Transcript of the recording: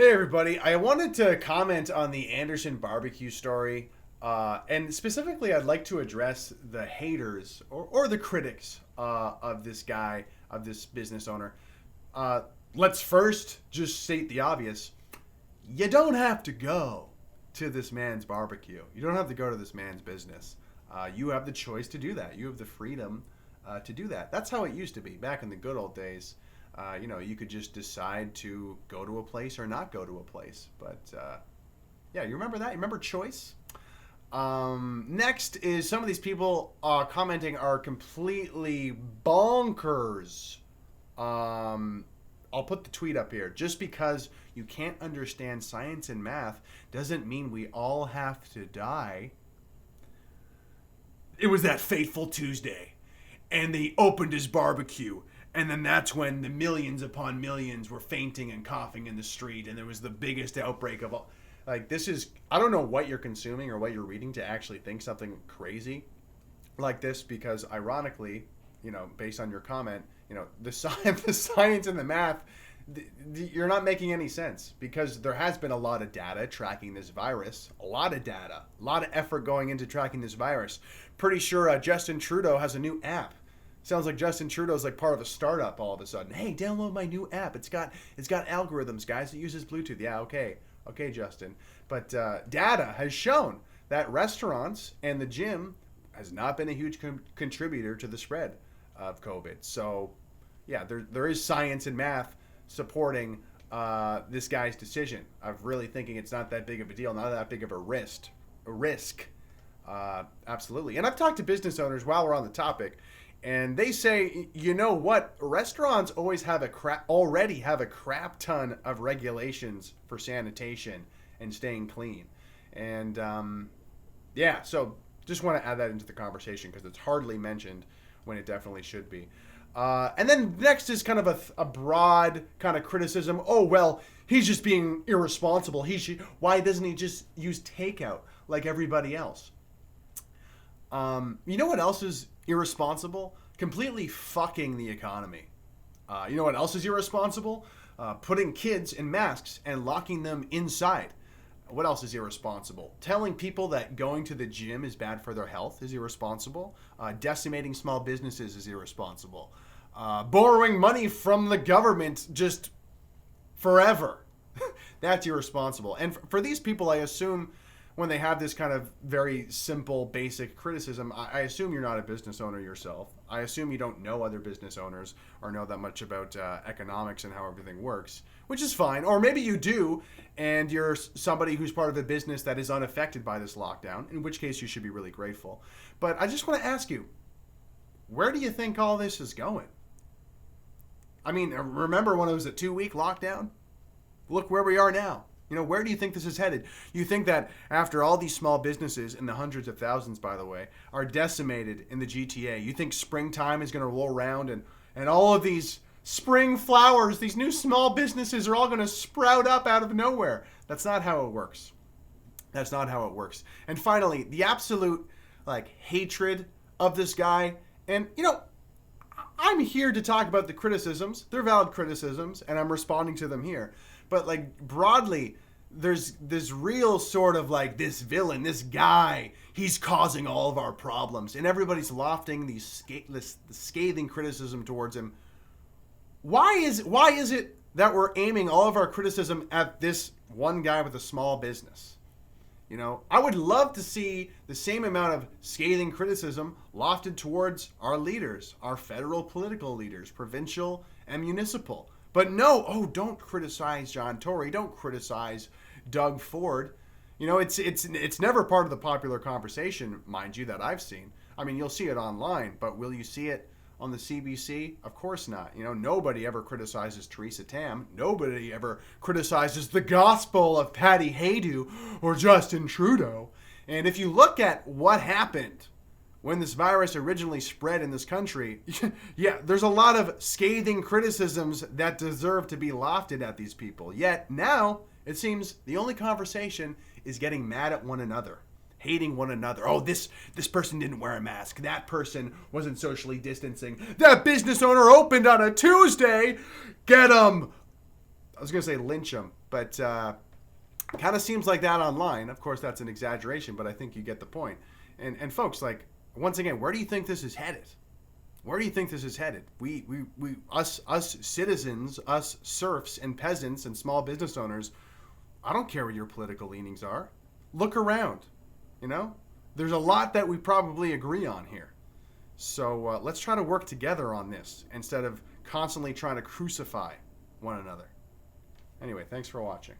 Hey everybody, I wanted to comment on the Anderson barbecue story, and specifically I'd like to address the haters or the critics of this guy, of this business owner. Let's first just state the obvious. You don't have to go to this man's barbecue. You don't have to go to this man's business. You have the choice to do that. You have the freedom to do that. That's how it used to be back in the good old days. You could just decide to go to a place or not go to a place. But yeah, you remember that? You remember choice? Next is some of these people commenting are completely bonkers. I'll put the tweet up here. Just because you can't understand science and math doesn't mean we all have to die. It was that fateful Tuesday, and they opened his barbecue. And then that's when the millions upon millions were fainting and coughing in the street, and there was the biggest outbreak of all. Like, this is, I don't know what you're consuming or what you're reading to actually think something crazy like this, because ironically, based on your comment, the science, the science and the math, you're not making any sense, because there has been a lot of data tracking this virus, a lot of data, a lot of effort going into tracking this virus. Pretty sure Justin Trudeau has a new app. Sounds like Justin Trudeau's like part of a startup all of a sudden. Hey, download my new app. It's got algorithms, guys. It uses Bluetooth. Yeah, okay, Justin. But data has shown that restaurants and the gym has not been a huge contributor to the spread of COVID. So, yeah, there is science and math supporting this guy's decision of really thinking it's not that big of a deal, not that big of a risk. Absolutely. And I've talked to business owners while we're on the topic. And they say, you know what? Restaurants always already have a crap ton of regulations for sanitation and staying clean. And yeah, so just want to add that into the conversation because it's hardly mentioned when it definitely should be. And then next is kind of a broad kind of criticism. Oh, well, he's just being irresponsible. Why doesn't he just use takeout like everybody else? You know what else is irresponsible? Completely fucking the economy. You know what else is irresponsible? Putting kids in masks and locking them inside. What else is irresponsible? Telling people that going to the gym is bad for their health is irresponsible. Decimating small businesses is irresponsible. Borrowing money from the government just forever. That's irresponsible. And for these people, I assume when they have this kind of very simple, basic criticism, I assume you're not a business owner yourself. I assume you don't know other business owners or know that much about economics and how everything works, which is fine. Or maybe you do, and you're somebody who's part of a business that is unaffected by this lockdown, in which case you should be really grateful. But I just want to ask you, where do you think all this is going? I mean, remember when it was a 2-week lockdown? Look where we are now. Where do you think this is headed? You think that after all these small businesses, in the hundreds of thousands, by the way, are decimated in the GTA, you think springtime is going to roll around and all of these spring flowers, these new small businesses are all going to sprout up out of nowhere? That's not how it works. That's not how it works. And finally, the absolute, hatred of this guy. And, I'm here to talk about the criticisms. They're valid criticisms, and I'm responding to them here. But broadly, there's this real sort of this villain, this guy, he's causing all of our problems. And everybody's lofting this scathing criticism towards him. Why is it that we're aiming all of our criticism at this one guy with a small business? I would love to see the same amount of scathing criticism lofted towards our leaders, our federal political leaders, provincial and municipal. But no, don't criticize John Tory. Don't criticize Doug Ford. It's never part of the popular conversation, mind you, that I've seen. I mean, you'll see it online, but will you see it on the CBC? Of course not. Nobody ever criticizes Theresa Tam. Nobody ever criticizes the gospel of Patty Haydu or Justin Trudeau. And if you look at what happened when this virus originally spread in this country, yeah, there's a lot of scathing criticisms that deserve to be lofted at these people. Yet now, it seems the only conversation is getting mad at one another, hating one another. Oh, this person didn't wear a mask. That person wasn't socially distancing. That business owner opened on a Tuesday. Get him. I was going to say lynch him. But kind of seems like that online. Of course, that's an exaggeration, but I think you get the point. And folks, like, once again, where do you think this is headed? Where do you think this is headed? Us citizens, us serfs and peasants and small business owners, I don't care what your political leanings are. Look around, you know? There's a lot that we probably agree on here. So let's try to work together on this instead of constantly trying to crucify one another. Anyway, thanks for watching.